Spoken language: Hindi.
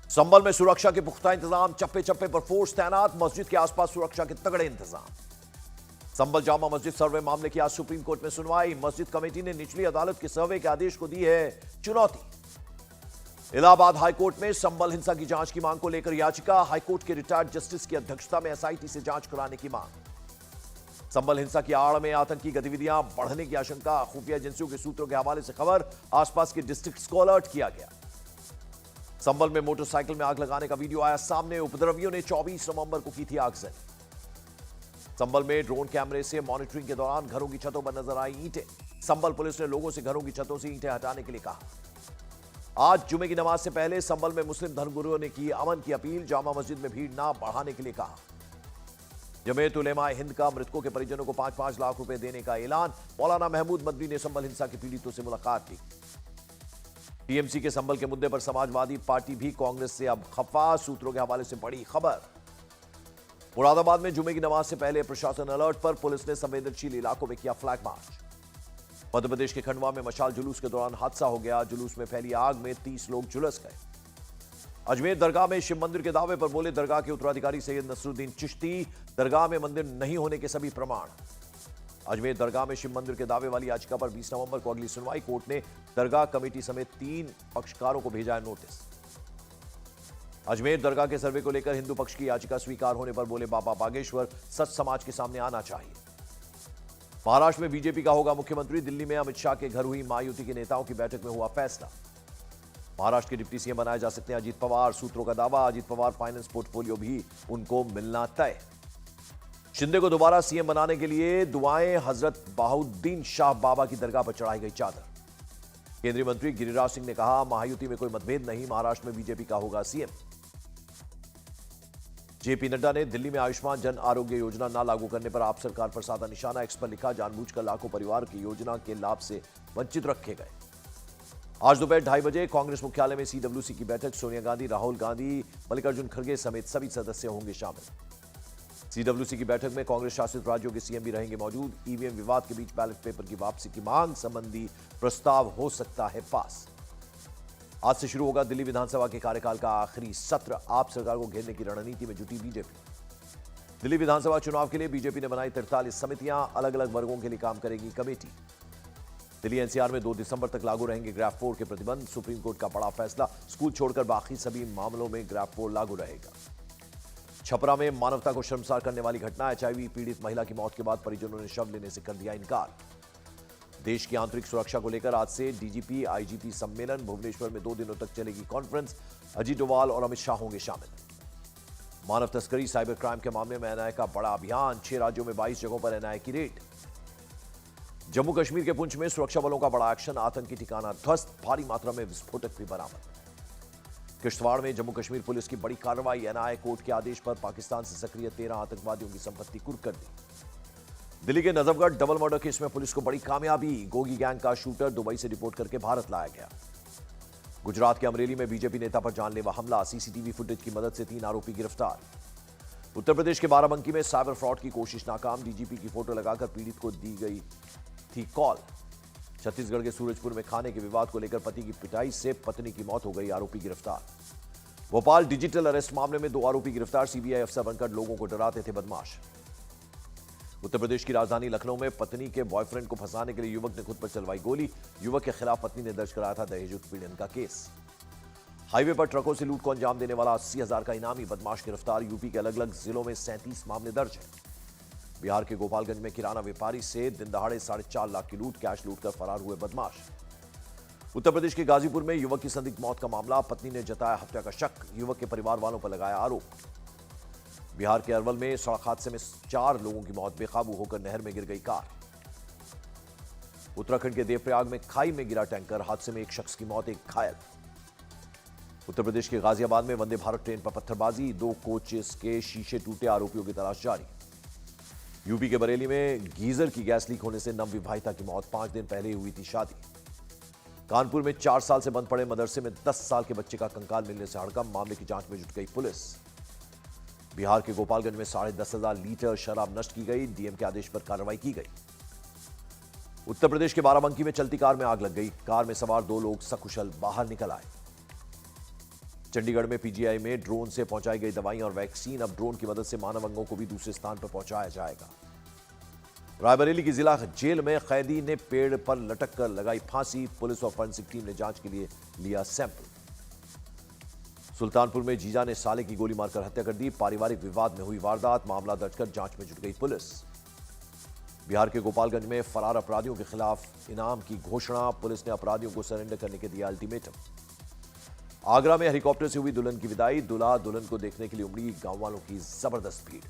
संभल में सुरक्षा के पुख्ता इंतजाम, चप्पे चप्पे पर फोर्स तैनात, मस्जिद के आसपास सुरक्षा के तगड़े इंतजाम। संभल जामा मस्जिद सर्वे मामले की आज सुप्रीम कोर्ट में सुनवाई। मस्जिद कमेटी ने निचली अदालत के सर्वे के आदेश को दी है चुनौती। इलाहाबाद हाईकोर्ट में संभल हिंसा की जांच की मांग को लेकर याचिका, हाईकोर्ट के रिटायर्ड जस्टिस की अध्यक्षता में एसआईटी से जांच कराने की मांग। संभल हिंसा की आड़ में आतंकी गतिविधियां बढ़ने की आशंका, खुफिया एजेंसियों के सूत्रों के हवाले से खबर, आसपास के डिस्ट्रिक्ट्स को अलर्ट किया गया। संभल में मोटरसाइकिल में आग लगाने का वीडियो आया सामने, उपद्रवियों ने 24 नवंबर को की थी आगजनी। संभल में ड्रोन कैमरे से मॉनिटरिंग के दौरान घरों की छतों पर नजर आई ईंटें। संभल पुलिस ने लोगों से घरों की छतों से ईंटें हटाने के लिए कहा। आज जुमे की नमाज से पहले संभल में मुस्लिम धर्मगुरुओं ने की अमन की अपील, जामा मस्जिद में भीड़ ना बढ़ाने के लिए कहा। जमीयत उलेमा हिंद का मृतकों के परिजनों को 5-5 लाख रुपए देने का ऐलान। मौलाना महमूद मदनी ने संभल हिंसा के पीड़ितों से मुलाकात की। टीएमसी के संभल के मुद्दे पर समाजवादी पार्टी भी कांग्रेस से अब खफा, सूत्रों के हवाले से बड़ी खबर। मुरादाबाद में जुमे की नमाज से पहले प्रशासन अलर्ट पर, पुलिस ने संवेदनशील इलाकों में किया फ्लैग मार्च। मध्य प्रदेश के खंडवा में मशाल जुलूस के दौरान हादसा हो गया, जुलूस में फैली आग में 30 लोग झुलस गए। अजमेर दरगाह में शिव मंदिर के दावे पर बोले दरगाह के उत्तराधिकारी सैयद नसरुद्दीन चिश्ती, दरगाह में मंदिर नहीं होने के सभी प्रमाण। अजमेर दरगाह में शिव मंदिर के दावे वाली याचिका पर 20 नवंबर को अगली सुनवाई। कोर्ट ने दरगाह कमेटी समेत 3 पक्षकारों को भेजा है नोटिस। अजमेर दरगाह के सर्वे को लेकर हिंदू पक्ष की याचिका स्वीकार होने पर बोले बाबा बागेश्वर, सच समाज के सामने आना चाहिए। महाराष्ट्र में बीजेपी का होगा मुख्यमंत्री, दिल्ली में अमित शाह के घर हुई महायुति के नेताओं की बैठक में हुआ फैसला। महाराष्ट्र के डिप्टी सीएम बनाए जा सकते हैं अजीत पवार, सूत्रों का दावा। अजीत पवार फाइनेंस पोर्टफोलियो भी उनको मिलना तय। शिंदे को दोबारा सीएम बनाने के लिए दुआएं, हजरत बहाउद्दीन शाह बाबा की दरगाह पर चढ़ाई गई चादर। केंद्रीय मंत्री गिरिराज सिंह ने कहा महायुति में कोई मतभेद नहीं, महाराष्ट्र में बीजेपी का होगा सीएम। जेपी नड्डा ने दिल्ली में आयुष्मान जन आरोग्य योजना न लागू करने पर आप सरकार पर साधा निशाना। एक्स पर लिखा जानबूझकर लाखों परिवार की योजना के लाभ से वंचित रखे गए। आज दोपहर 2:30 बजे कांग्रेस मुख्यालय में सीडब्ल्यूसी की बैठक, सोनिया गांधी, राहुल गांधी, मल्लिकार्जुन खड़गे समेत सभी सदस्य होंगे शामिल। सीडब्ल्यूसी की बैठक में कांग्रेस शासित राज्यों के सीएम भी रहेंगे मौजूद। ईवीएम विवाद के बीच बैलेट पेपर की वापसी की मांग संबंधी प्रस्ताव हो सकता है पास। आज से शुरू होगा दिल्ली विधानसभा के कार्यकाल का आखिरी सत्र। आप सरकार को घेरने की रणनीति में जुटी बीजेपी। दिल्ली विधानसभा चुनाव के लिए बीजेपी ने बनाई 43 समितियां, अलग अलग वर्गों के लिए काम करेगी कमेटी। दिल्ली एनसीआर में 2 दिसंबर तक लागू रहेंगे ग्रैफ 4 के प्रतिबंध। सुप्रीम कोर्ट का बड़ा फैसला, स्कूल छोड़कर बाकी सभी मामलों में ग्रैफ 4 लागू रहेगा। छपरा में मानवता को शर्मसार करने वाली घटना, एचआईवी पीड़ित महिला की मौत के बाद परिजनों ने शव लेने से कर दिया इनकार। देश की आंतरिक सुरक्षा को लेकर आज से डीजीपी आईजीपी सम्मेलन, भुवनेश्वर में 2 दिनों तक चलेगी कॉन्फ्रेंस। अजीत डोभाल और अमित शाह होंगे शामिल। मानव तस्करी, साइबर क्राइम के मामले में एनआईए का बड़ा अभियान, 6 राज्यों में 22 जगहों पर एनआईए की रेड। जम्मू कश्मीर के पुंछ में सुरक्षा बलों का बड़ा एक्शन, आतंकी ठिकाना ध्वस्त, भारी मात्रा में विस्फोटक भी बरामद। किश्तवाड़ में जम्मू कश्मीर पुलिस की बड़ी कार्रवाई, एनआईए कोर्ट के आदेश पर पाकिस्तान से सक्रिय 13 आतंकवादियों की संपत्ति कुर्क कर दी। दिल्ली के नजफगढ़ डबल मर्डर केस में पुलिस को बड़ी कामयाबी, गोगी गैंग का शूटर दुबई से रिपोर्ट करके भारत लाया गया। गुजरात के अमरेली में बीजेपी नेता पर जानलेवा हमला, सीसीटीवी फुटेज की मदद से 3 आरोपी गिरफ्तार। उत्तर प्रदेश के बाराबंकी में साइबर फ्रॉड की कोशिश नाकाम, डीजीपी की फोटो लगाकर पीड़ित को दी गई थी कॉल। छत्तीसगढ़ के सूरजपुर में खाने के विवाद को लेकर पति की पिटाई से पत्नी की मौत हो गई, आरोपी गिरफ्तार। भोपाल डिजिटल अरेस्ट मामले में 2 आरोपी गिरफ्तार, सीबीआई अफसर बनकर लोगों को डराते थे बदमाश। उत्तर प्रदेश की राजधानी लखनऊ में पत्नी के बॉयफ्रेंड को फंसाने के लिए युवक ने खुद पर चलवाई गोली, युवक के खिलाफ पत्नी ने दर्ज कराया था दहेज उत्पीड़न का केस। हाईवे पर ट्रकों से लूट को अंजाम देने वाला 80,000 का इनामी बदमाश गिरफ्तार, यूपी के अलग अलग जिलों में 37 मामले दर्ज हैं। बिहार के गोपालगंज में किराना व्यापारी से दिन दहाड़े 4.5 लाख की लूट, कैश लूट कर फरार हुए बदमाश। उत्तर प्रदेश के गाजीपुर में युवक की संदिग्ध मौत का मामला, पत्नी ने जताया हत्या का शक, युवक के परिवार वालों पर लगाया आरोप। बिहार के अरवल में सड़क हादसे में 4 लोगों की मौत, बेकाबू होकर नहर में गिर गई कार। उत्तराखंड के देवप्रयाग में खाई में गिरा टैंकर, हादसे में 1 शख्स की मौत, 1 घायल। उत्तर प्रदेश के गाजियाबाद में वंदे भारत ट्रेन पर पत्थरबाजी, 2 कोचेस के शीशे टूटे, आरोपियों की तलाश जारी। यूपी के बरेली में गीजर की गैस लीक होने से नवविवाहिता की मौत, 5 दिन पहले हुई थी शादी। कानपुर में 4 साल से बंद पड़े मदरसे में 10 साल के बच्चे का कंकाल मिलने से हड़कंप, मामले की जांच में जुट गई पुलिस। बिहार के गोपालगंज में 10,500 लीटर शराब नष्ट की गई, डीएम के आदेश पर कार्रवाई की गई। उत्तर प्रदेश के बाराबंकी में चलती कार में आग लग गई, कार में सवार 2 लोग सकुशल बाहर निकल आए। चंडीगढ़ में पीजीआई में ड्रोन से पहुंचाई गई दवाइयां और वैक्सीन, अब ड्रोन की मदद से मानव अंगों को भी दूसरे स्थान पर पहुंचाया जाएगा। रायबरेली की जिला जेल में कैदी ने पेड़ पर लटक कर लगाई फांसी, पुलिस और फॉरेंसिक टीम ने जांच के लिए लिया सैंपल। सुल्तानपुर में जीजा ने साले की गोली मारकर हत्या कर दी, पारिवारिक विवाद में हुई वारदात, मामला दर्ज कर जांच में जुट गई पुलिस। बिहार के गोपालगंज में फरार अपराधियों के खिलाफ इनाम की घोषणा, पुलिस ने अपराधियों को सरेंडर करने के दिया अल्टीमेटम। आगरा में हेलीकॉप्टर से हुई दुल्हन की विदाई, दूल्हा दुल्हन को देखने के लिए उमड़ी गांव वालों की जबरदस्त भीड़।